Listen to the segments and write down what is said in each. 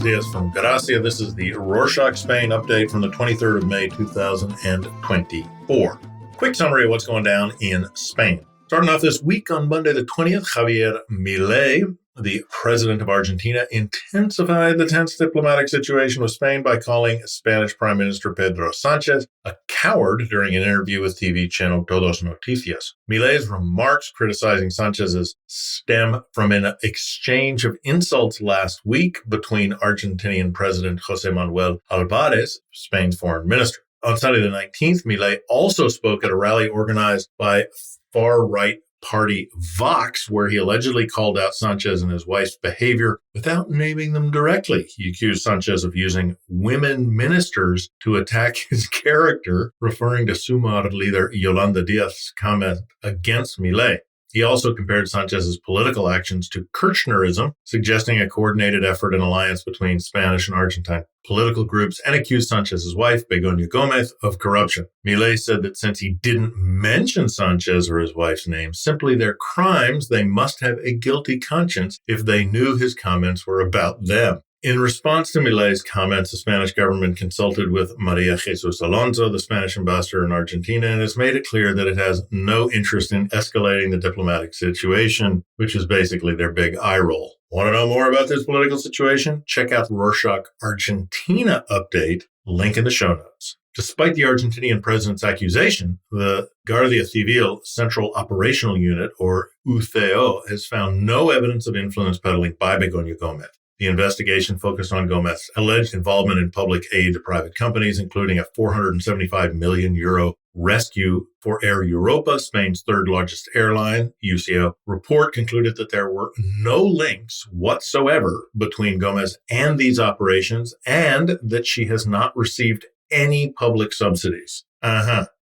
dias from Gracia. This is the Rorshok Spain update from the 23rd of May, 2024. Quick summary of what's going down in Spain. Starting off this week on Monday the 20th, Javier Milei, the president of Argentina, intensified the tense diplomatic situation with Spain by calling Spanish Prime Minister Pedro Sánchez a coward during an interview with TV channel Todo Noticias. Milei's remarks criticizing Sánchez's stem from an exchange of insults last week between Argentinian President José Manuel Albares, Spain's foreign minister. On Sunday the 19th, Milei also spoke at a rally organized by far-right party Vox, where he allegedly called out Sánchez and his wife's behavior without naming them directly. He accused Sánchez of using women ministers to attack his character, referring to Sumar leader Yolanda Díaz's comment against Milei. He also compared Sánchez's political actions to Kirchnerism, suggesting a coordinated effort and alliance between Spanish and Argentine political groups, and accused Sánchez's wife, Begoña Gómez, of corruption. Milei said that since he didn't mention Sánchez or his wife's name, simply their crimes, they must have a guilty conscience if they knew his comments were about them. In response to Milei's comments, the Spanish government consulted with María Jesús Alonso, the Spanish ambassador in Argentina, and has made it clear that it has no interest in escalating the diplomatic situation, which is basically their big eye roll. Want to know more about this political situation? Check out the Rorshok Argentina update, link in the show notes. Despite the Argentinian president's accusation, the Guardia Civil Central Operational Unit, or UCO, has found no evidence of influence peddling by Begoña Gómez. The investigation focused on Gómez's alleged involvement in public aid to private companies, including a €475 million rescue for Air Europa, Spain's third largest airline. UCO report concluded that there were no links whatsoever between Gómez and these operations, and that she has not received any public subsidies.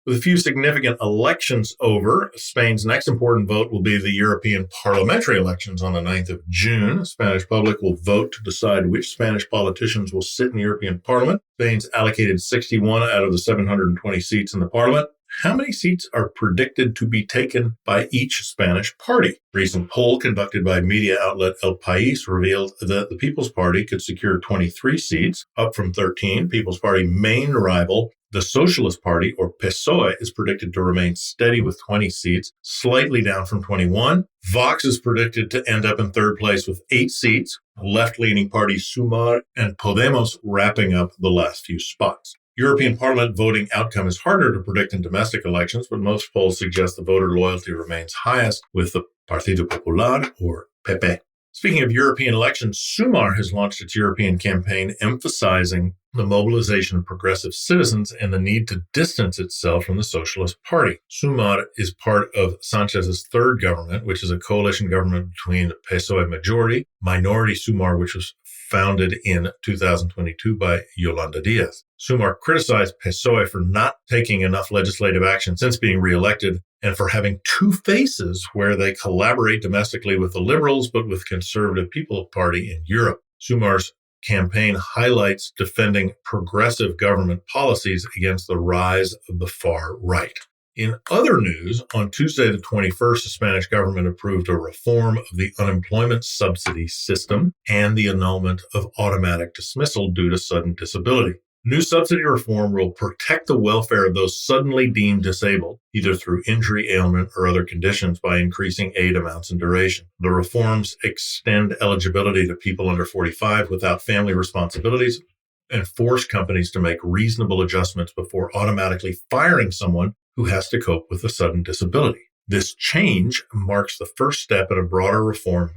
With a few significant elections over, Spain's next important vote will be the European parliamentary elections on the 9th of June. The Spanish public will vote to decide which Spanish politicians will sit in the European Parliament. Spain's allocated 61 out of the 720 seats in the parliament. How many seats are predicted to be taken by each Spanish party? A recent poll conducted by media outlet El País revealed that the People's Party could secure 23 seats, up from 13. People's Party main rival, the Socialist Party, or PSOE, is predicted to remain steady with 20 seats, slightly down from 21. Vox is predicted to end up in third place with 8 seats, left-leaning party Sumar and Podemos wrapping up the last few spots. European Parliament voting outcome is harder to predict in domestic elections, but most polls suggest the voter loyalty remains highest with the Partido Popular, or PP. Speaking of European elections, Sumar has launched its European campaign emphasizing the mobilization of progressive citizens and the need to distance itself from the Socialist Party. Sumar is part of Sánchez's third government, which is a coalition government between the PSOE majority, Minority Sumar, which was founded in 2022 by Yolanda Díaz. Sumar criticized PSOE for not taking enough legislative action since being reelected and for having two faces where they collaborate domestically with the Liberals but with Conservative People's Party in Europe. Sumar's campaign highlights defending progressive government policies against the rise of the far right. In other news, on Tuesday the 21st, the Spanish government approved a reform of the unemployment subsidy system and the annulment of automatic dismissal due to sudden disability. New subsidy reform will protect the welfare of those suddenly deemed disabled, either through injury, ailment, or other conditions, by increasing aid amounts and duration. The reforms extend eligibility to people under 45 without family responsibilities and force companies to make reasonable adjustments before automatically firing someone who has to cope with a sudden disability. This change marks the first step in a broader reform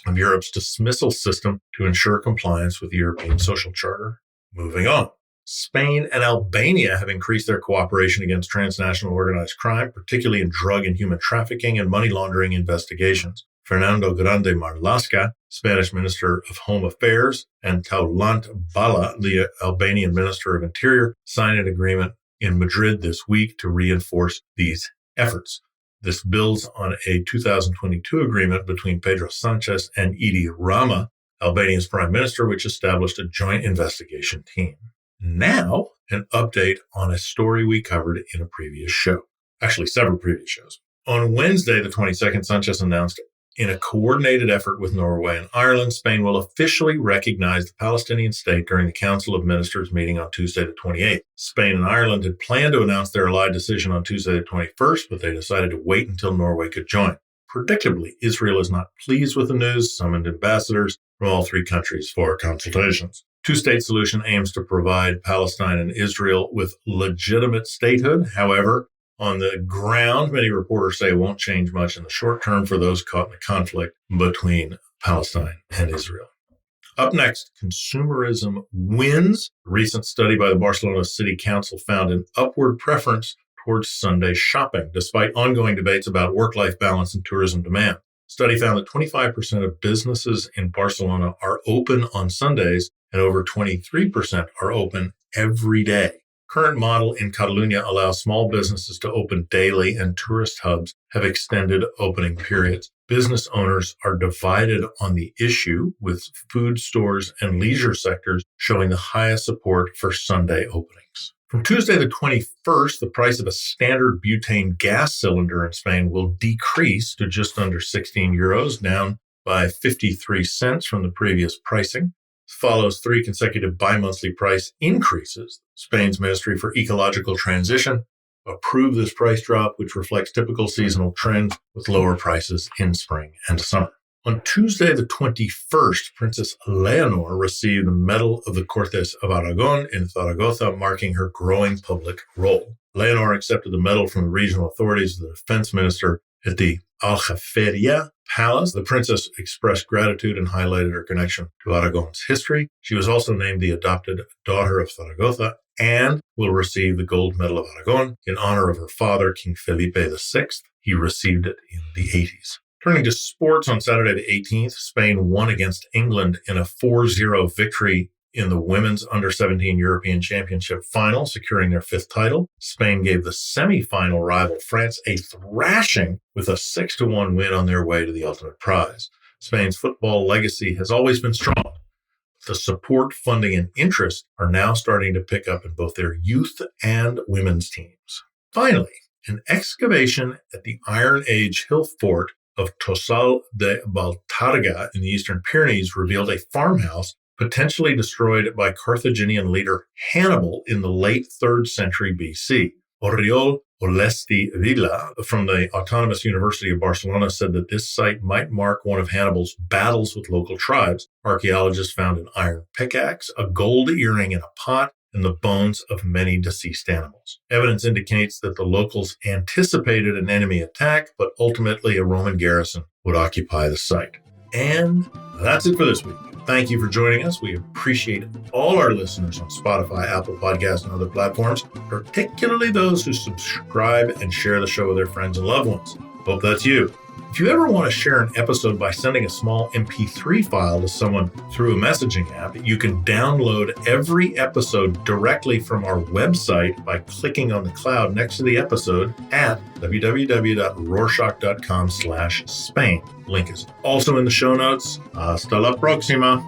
of Europe's dismissal system to ensure compliance with the European Social Charter. Moving on. Spain and Albania have increased their cooperation against transnational organized crime, particularly in drug and human trafficking and money laundering investigations. Fernando Grande Marlaska, Spanish Minister of Home Affairs, and Taulant Bala, the Albanian Minister of Interior, signed an agreement in Madrid this week to reinforce these efforts. This builds on a 2022 agreement between Pedro Sánchez and Edi Rama, Albania's prime minister, which established a joint investigation team. Now, an update on a story we covered in a previous show. Actually, several previous shows. On Wednesday, the 22nd, Sánchez announced In a coordinated effort with Norway and Ireland, Spain will officially recognize the Palestinian state during the Council of Ministers meeting on Tuesday the 28th. Spain and Ireland had planned to announce their allied decision on Tuesday the 21st, but they decided to wait until Norway could join. Predictably, Israel is not pleased with the news, summoned ambassadors from all three countries for consultations. Two-state solution aims to provide Palestine and Israel with legitimate statehood. However, on the ground, many reporters say it won't change much in the short term for those caught in the conflict between Palestine and Israel. Up next, consumerism wins. A recent study by the Barcelona City Council found an upward preference towards Sunday shopping, despite ongoing debates about work-life balance and tourism demand. The study found that 25% of businesses in Barcelona are open on Sundays, and over 23% are open every day. Current model in Catalonia allows small businesses to open daily, and tourist hubs have extended opening periods. Business owners are divided on the issue, with food stores and leisure sectors showing the highest support for Sunday openings. From Tuesday the 21st, the price of a standard butane gas cylinder in Spain will decrease to just under 16 euros, down by 53 cents from the previous pricing. Follows three consecutive bi-monthly price increases. Spain's Ministry for Ecological Transition approved this price drop, which reflects typical seasonal trends with lower prices in spring and summer. On Tuesday, the 21st, Princess Leonor received the Medal of the Cortes of Aragon in Zaragoza, marking her growing public role. Leonor accepted the medal from the regional authorities of the defense minister at the Aljaferia Palace. The princess expressed gratitude and highlighted her connection to Aragon's history. She was also named the adopted daughter of Zaragoza and will receive the Gold Medal of Aragon in honor of her father, King Felipe VI. He received it in the 80s. Turning to sports, on Saturday the 18th, Spain won against England in a 4-0 victory in the Women's Under-17 European Championship final, securing their fifth title. Spain gave the semi-final rival France a thrashing with a 6-1 win on their way to the ultimate prize. Spain's football legacy has always been strong. The support, funding, and interest are now starting to pick up in both their youth and women's teams. Finally, an excavation at the Iron Age hill fort of Tossal de Baltarga in the Eastern Pyrenees revealed a farmhouse potentially destroyed by Carthaginian leader Hannibal in the late 3rd century BC. Oriol Olesti Vila from the Autonomous University of Barcelona said that this site might mark one of Hannibal's battles with local tribes. Archaeologists found an iron pickaxe, a gold earring in a pot, and the bones of many deceased animals. Evidence indicates that the locals anticipated an enemy attack, but ultimately a Roman garrison would occupy the site. And that's it for this week. Thank you for joining us. We appreciate all our listeners on Spotify, Apple Podcasts, and other platforms, particularly those who subscribe and share the show with their friends and loved ones. Hope that's you. If you ever want to share an episode by sending a small MP3 file to someone through a messaging app, you can download every episode directly from our website by clicking on the cloud next to the episode at www.rorshok.com/Spain. Link is also in the show notes. Hasta la próxima.